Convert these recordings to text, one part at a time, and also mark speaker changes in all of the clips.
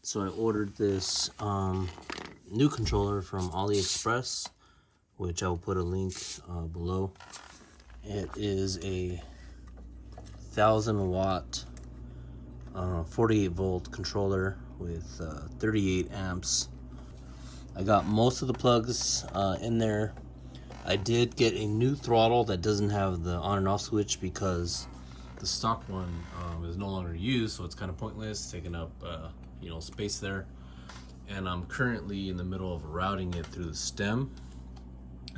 Speaker 1: So I ordered this new controller from AliExpress, which I will put a link below. It is a 1000-watt 48-volt controller with 38 amps. I got most of the plugs in there. I did get a new throttle that doesn't have the on and off switch because the stock one is no longer used, so it's kind of pointless, taking up space there. And I'm currently in the middle of routing it through the stem.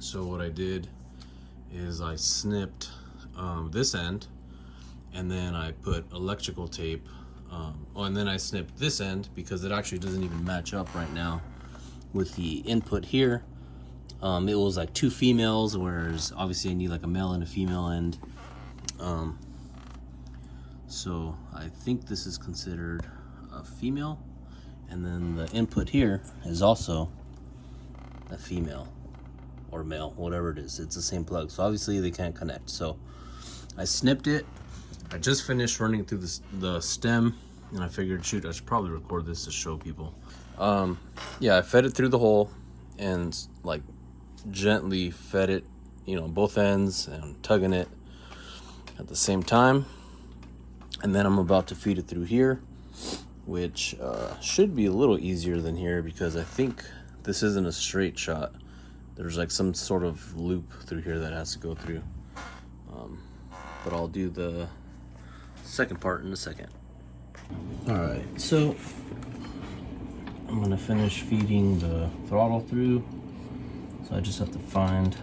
Speaker 1: So what I did is I snipped this end, and then I put electrical tape. And then I snipped this end because it actually doesn't even match up right now with the input here. It was like 2 females, whereas obviously I need like a male and a female end. So I think this is considered a female, and then the input here is also a female or male, whatever it is. It's the same plug, so obviously they can't connect. So I snipped it. I just finished running through the stem, and I figured, shoot, I should probably record this to show people. Yeah, I fed it through the hole and like gently fed it, both ends, and tugging it at the same time. And then I'm about to feed it through here, which should be a little easier than here because I think this isn't a straight shot. There's like some sort of loop through here that has to go through. But I'll do the second part in a second. All right, so I'm gonna finish feeding the throttle through. So I just have to find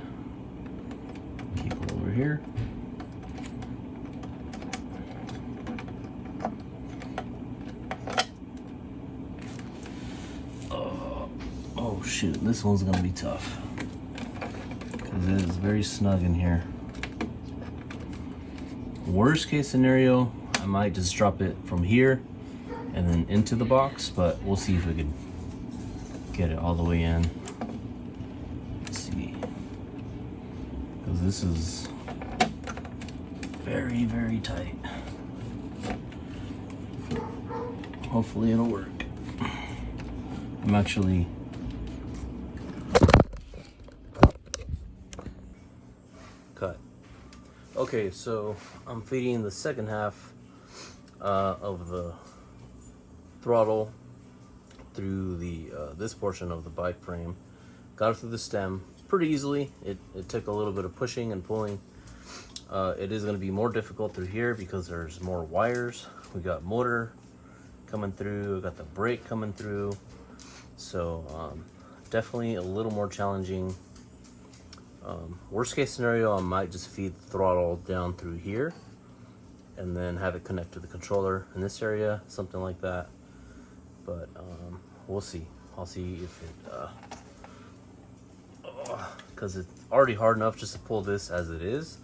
Speaker 1: cable over here. Oh shoot, this one's gonna be tough because it is very snug in here. Worst case scenario, I might just drop it from here and then into the box, but we'll see if we can get it all the way in. Let's see, because this is very, very tight. Hopefully it'll work. I'm actually cut. Okay, so I'm feeding the second half of the throttle through the this portion of the bike frame. Got it through the stem pretty easily. It took a little bit of pushing and pulling. It is going to be more difficult through here because there's more wires. We got motor coming through, we got the brake coming through. So definitely a little more challenging. Worst case scenario, I might just feed the throttle down through here and then have it connect to the controller in this area, something like that. But we'll see. I'll see if it, because it's already hard enough just to pull this as it is,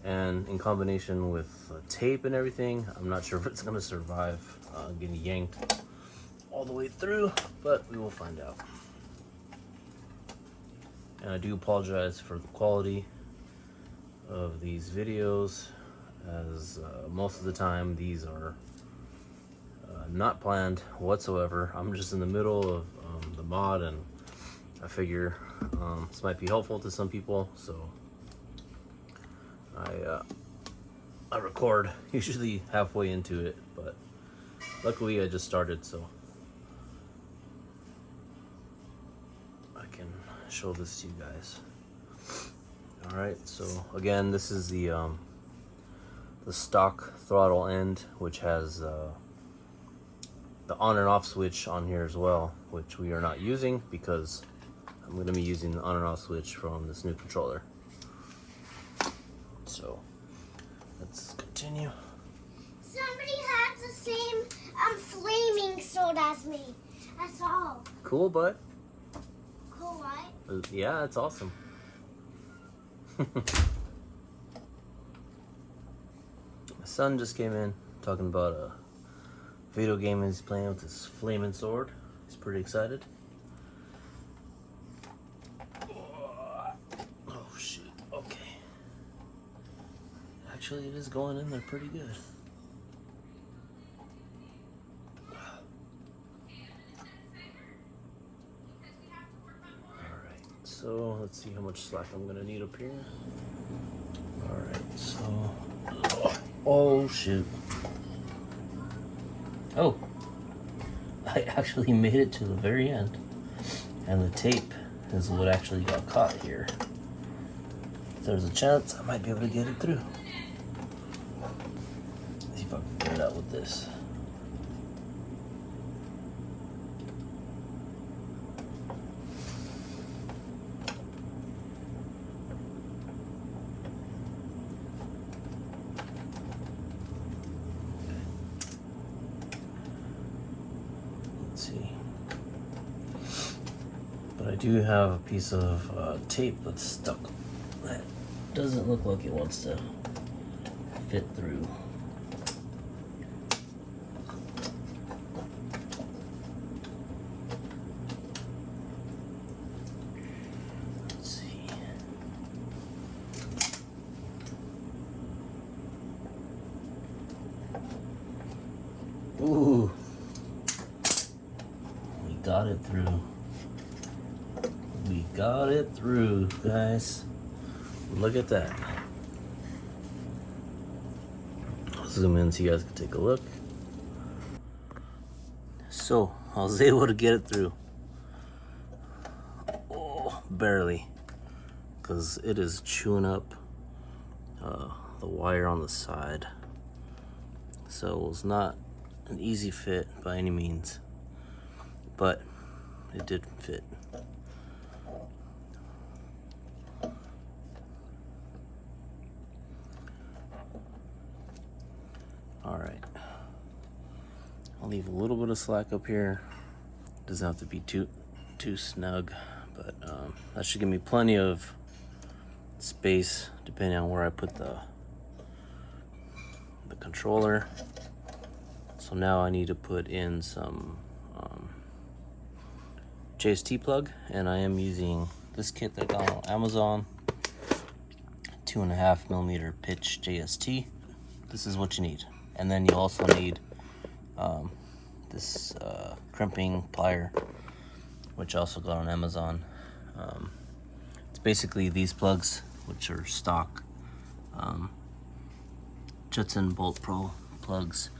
Speaker 1: and in combination with tape and everything, I'm not sure if it's gonna survive getting yanked all the way through, but we will find out. And I do apologize for the quality of these videos, as most of the time these are not planned whatsoever. I'm just in the middle of the mod, and I figure this might be helpful to some people, so I record usually halfway into it, but luckily I just started, so I can show this to you guys. All right, so again, this is the stock throttle end, which has the on and off switch on here as well, which we are not using because I'm going to be using the on and off switch from this new controller. So let's continue.
Speaker 2: Somebody has the same flaming sword as me. That's all.
Speaker 1: Cool, bud.
Speaker 2: Cool, right?
Speaker 1: Yeah, it's awesome. My son just came in talking about a video game he's playing with his flaming sword. He's pretty excited. Oh shit, okay. Actually, it is going in there pretty good. So let's see how much slack I'm gonna need up here. Alright, so oh shoot. Oh, I actually made it to the very end. And the tape is what actually got caught here. If there's a chance, I might be able to get it through. Let's see if I can get it out with this. Let's see. But I do have a piece of tape that's stuck. That doesn't look like it wants to fit through. Let's see. Ooh. We got it through. We got it through, guys. Look at that. I'll zoom in so you guys can take a look. So, I was able to get it through. Oh, barely. Because it is chewing up the wire on the side. So it was not an easy fit by any means. But it did fit. Alright, I'll leave a little bit of slack up here. Doesn't have to be too snug, but that should give me plenty of space depending on where I put the controller. So now I need to put in some JST plug, and I am using this kit that I got on Amazon, 2.5mm pitch JST. This is what you need. And then you also need this crimping plier, which I also got on Amazon. It's basically these plugs, which are stock Jetson Bolt Pro plugs.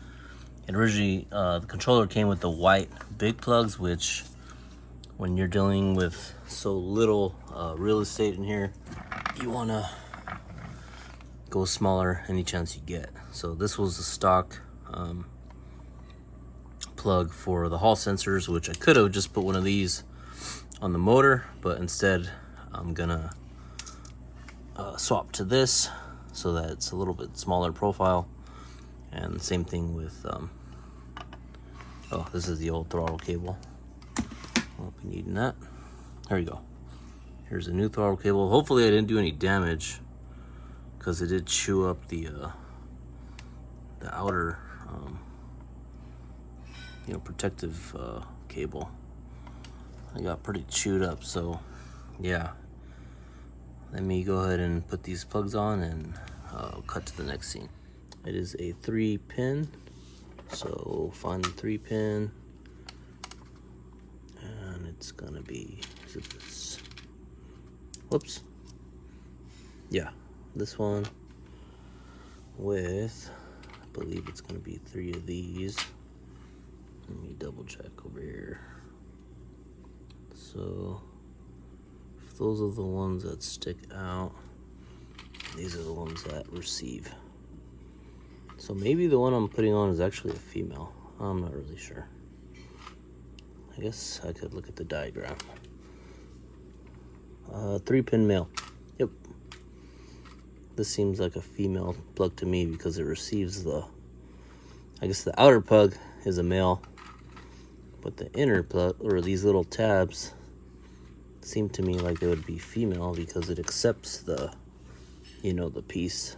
Speaker 1: And originally, the controller came with the white big plugs, which when you're dealing with so little real estate in here, you want to go smaller any chance you get. So this was the stock plug for the hall sensors, which I could have just put one of these on the motor, but instead I'm gonna swap to this so that it's a little bit smaller profile. And same thing with oh, this is the old throttle cable. Won't be needing that. There you go. Here's a new throttle cable. Hopefully I didn't do any damage, because it did chew up the outer protective cable. I got pretty chewed up, so yeah. Let me go ahead and put these plugs on and cut to the next scene. It is a 3-pin, so find the 3-pin, and it's gonna be, is it this? Whoops. Yeah, this one with, I believe it's gonna be 3 of these. Let me double check over here. So if those are the ones that stick out, these are the ones that receive. So maybe the one I'm putting on is actually a female. I'm not really sure. I guess I could look at the diagram. 3-pin male. Yep. This seems like a female plug to me because it receives the, I guess the outer plug is a male, but the inner plug, or these little tabs, seem to me like they would be female because it accepts the, the piece.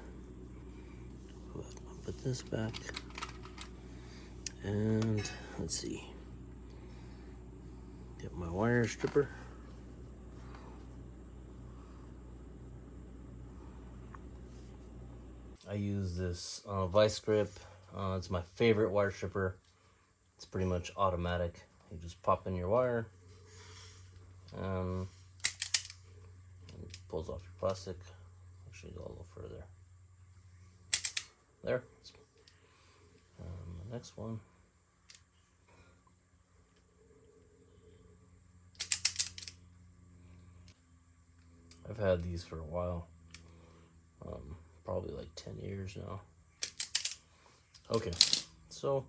Speaker 1: But I'll put this back, and let's see. Get my wire stripper. I use this vice grip. It's my favorite wire stripper. It's pretty much automatic. You just pop in your wire, pulls off your plastic. Actually, go a little further. There. The next one. I've had these for a while. Probably like 10 years now. Okay, so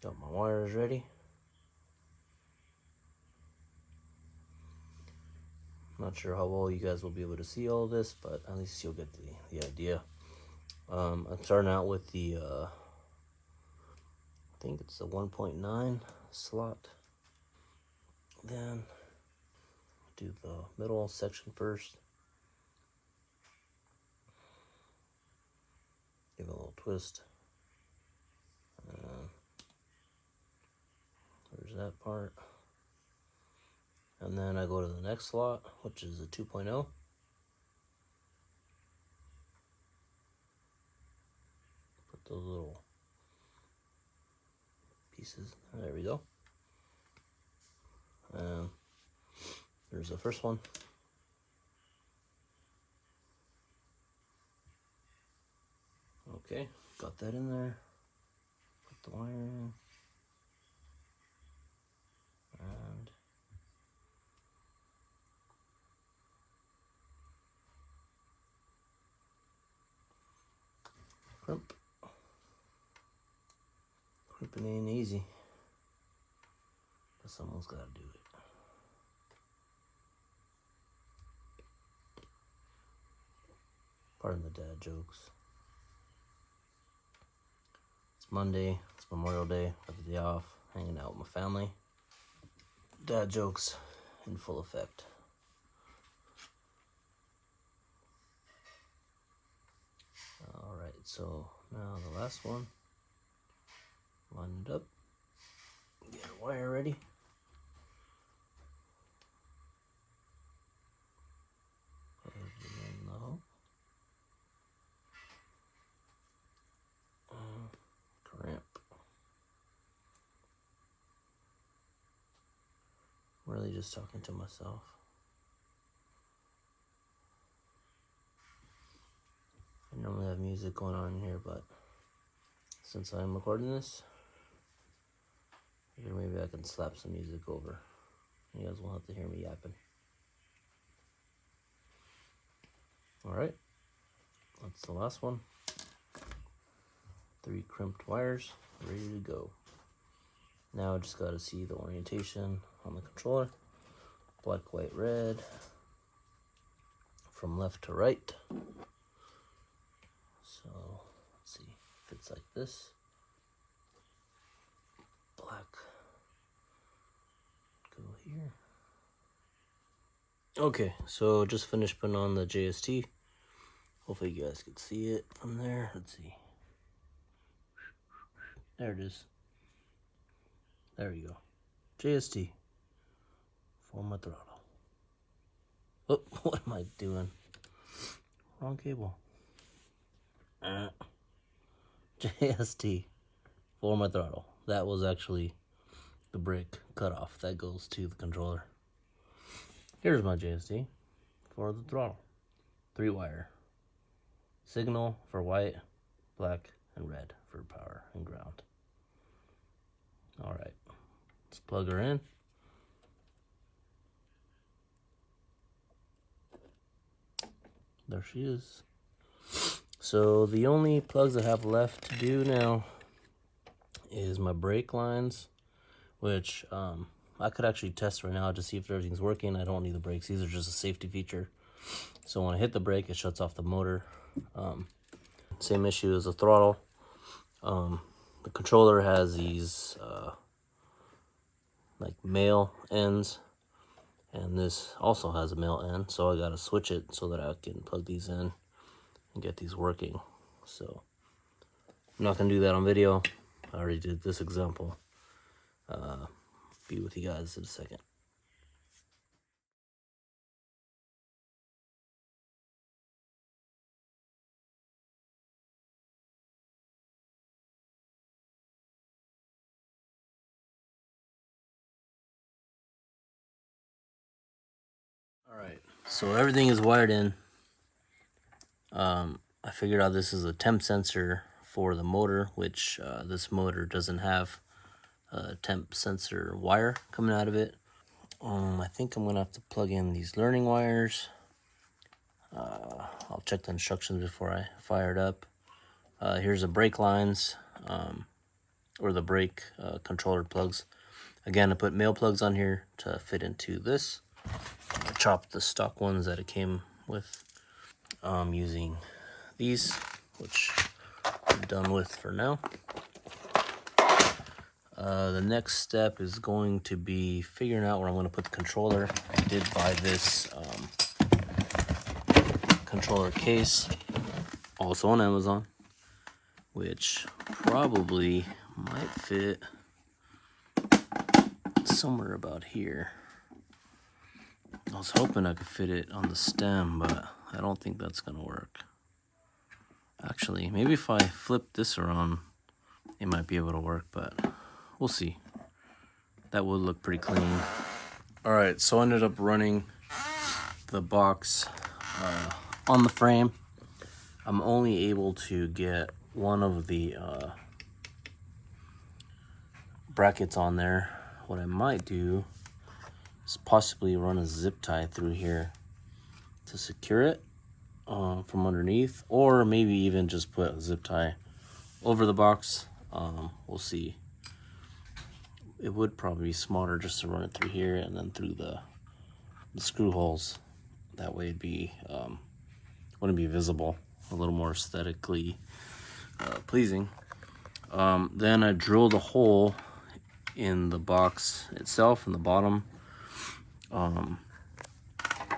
Speaker 1: got my wires ready. Not sure how well you guys will be able to see all this, but at least you'll get the idea. I'm starting out with the, I think it's the 1.9 slot. Then do the middle section first. Give it a little twist. There's that part. And then I go to the next slot, which is a 2.0. Put those little pieces. There we go. And there's the first one. Okay, got that in there. Put the wire in. And crimp. Crimping ain't easy, but someone's got to do it. Pardon the dad jokes. It's Monday, it's Memorial Day, I have the day off, hanging out with my family. Dad jokes in full effect. Alright, so now the last one. Line it up. Get a wire ready. Put it in the hole. Cramp. I'm really just talking to myself. I normally have music going on in here, but since I'm recording this, maybe I can slap some music over. You guys won't have to hear me yapping. Alright, that's the last one. 3 crimped wires, ready to go. Now I just gotta see the orientation on the controller. Black, white, red. From left to right. So, let's see, if it's like this. Black. Go here. Okay, so just finished putting on the JST. Hopefully you guys can see it from there. Let's see. There it is. There you go. JST. For my throttle. Oh, what am I doing? Wrong cable. JST. For my throttle. That was actually the brake cutoff that goes to the controller. Here's my JST for the throttle. 3 wire. Signal for white, black, and red for power and ground. Alright, let's plug her in. There she is. So the only plugs I have left to do now is my brake lines, which I could actually test right now to see if everything's working. I don't need the brakes. These are just a safety feature. So when I hit the brake, it shuts off the motor. Same issue as the throttle. The controller has these like male ends, and this also has a male end, so I gotta switch it so that I can plug these in and get these working. So I'm not gonna do that on video. I already did this example. Be with you guys in a second. Alright, So everything is wired in. I figured out this is a temp sensor for the motor, which this motor doesn't have a temp sensor wire coming out of it. I think I'm gonna have to plug in these learning wires. I'll check the instructions before I fire it up. Here's the brake lines, or the brake controller plugs. Again, I put male plugs on here to fit into this. I chopped the stock ones that it came with. Using these, which I'm done with for now. The next step is going to be figuring out where I'm going to put the controller. I did buy this controller case, also on Amazon, which probably might fit somewhere about here. I was hoping I could fit it on the stem, but I don't think that's going to work. Actually, maybe if I flip this around, it might be able to work, but we'll see. That would look pretty clean. All right, so I ended up running the box on the frame. I'm only able to get one of the brackets on there. What I might do is possibly run a zip tie through here to secure it from underneath, or maybe even just put a zip tie over the box. We'll see. It would probably be smarter just to run it through here and then through the screw holes. That way it'd be wouldn't be visible, a little more aesthetically pleasing. Then I drilled a hole in the box itself in the bottom.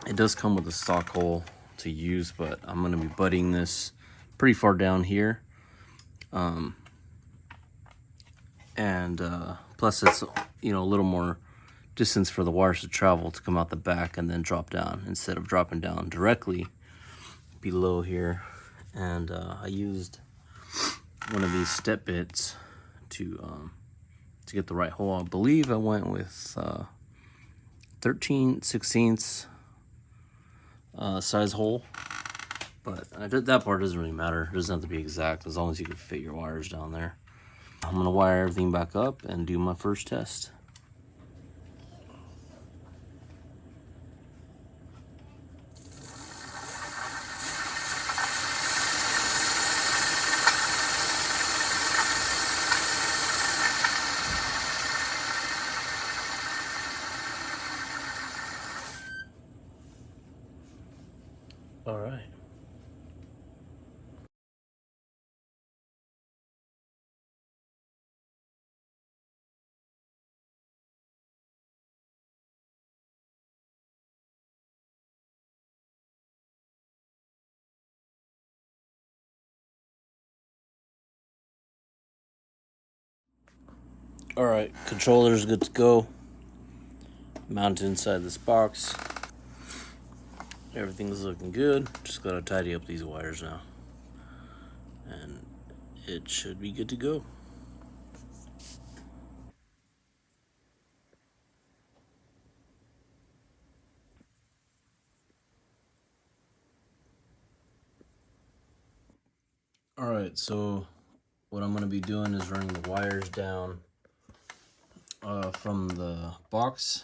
Speaker 1: It does come with a stock hole to use, but I'm going to be butting this pretty far down here. Plus it's, you know, a little more distance for the wires to travel to come out the back and then drop down instead of dropping down directly below here. And I used one of these step bits to get the right hole. I believe I went with 13/16 size hole, but that part doesn't really matter. It doesn't have to be exact as long as you can fit your wires down there. I'm gonna wire everything back up and do my first test. All right. All right, controller's good to go. Mounted inside this box. Everything's looking good. Just gotta tidy up these wires now, and it should be good to go. All right, so what I'm gonna be doing is running the wires down from the box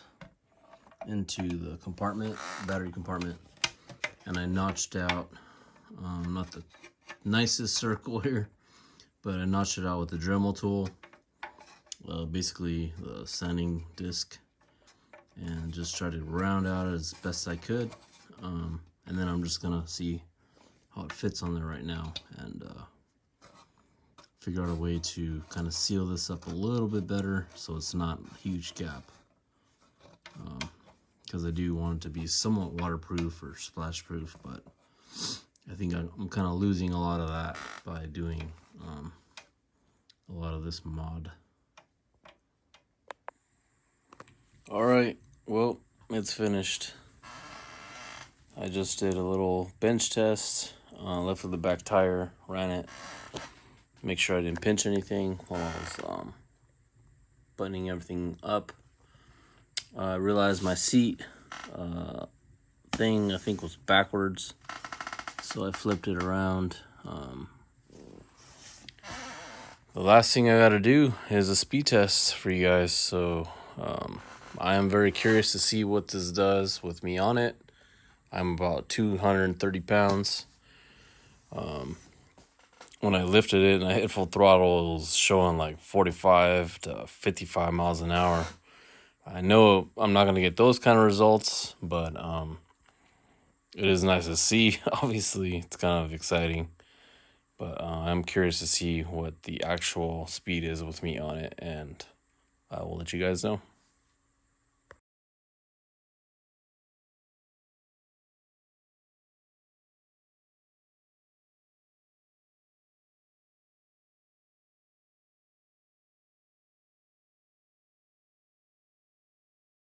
Speaker 1: into the compartment, battery compartment, and I notched out, not the nicest circle here, but I notched it out with the Dremel tool, basically the sanding disc, and just try to round out as best I could. And then I'm just gonna see how it fits on there right now and figure out a way to kind of seal this up a little bit better so it's not a huge gap, because I do want it to be somewhat waterproof or splash proof, but I think I'm kind of losing a lot of that by doing a lot of this mod. All right, well, it's finished. I just did a little bench test, left with the back tire, ran it, make sure I didn't pinch anything while I was buttoning everything up. I realized my seat thing I think was backwards, so I flipped it around. The last thing I gotta do is a speed test for you guys, so I am very curious to see what this does with me on it. I'm about 230 pounds. When I lifted it and I hit full throttle, it was showing like 45 to 55 miles an hour. I know I'm not going to get those kind of results, but it is nice to see. Obviously, it's kind of exciting. But I'm curious to see what the actual speed is with me on it, and I will let you guys know.